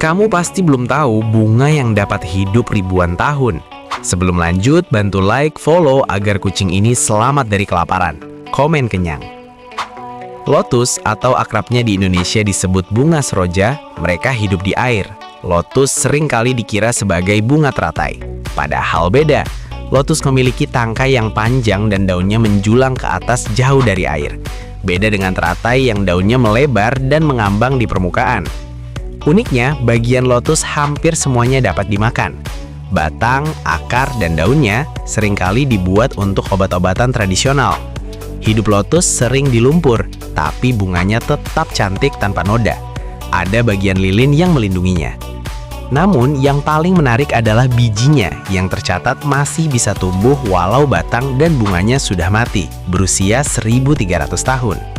Kamu pasti belum tahu bunga yang dapat hidup ribuan tahun. Sebelum lanjut, bantu like, follow agar kucing ini selamat dari kelaparan. Komen kenyang. Lotus atau akrabnya di Indonesia disebut bunga seroja, mereka hidup di air. Lotus seringkali dikira sebagai bunga teratai. Padahal beda. Lotus memiliki tangkai yang panjang dan daunnya menjulang ke atas jauh dari air. Beda dengan teratai yang daunnya melebar dan mengambang di permukaan. Uniknya, bagian lotus hampir semuanya dapat dimakan. Batang, akar, dan daunnya seringkali dibuat untuk obat-obatan tradisional. Hidup lotus sering di lumpur, tapi bunganya tetap cantik tanpa noda. Ada bagian lilin yang melindunginya. Namun, yang paling menarik adalah bijinya yang tercatat masih bisa tumbuh walau batang dan bunganya sudah mati, berusia 1300 tahun.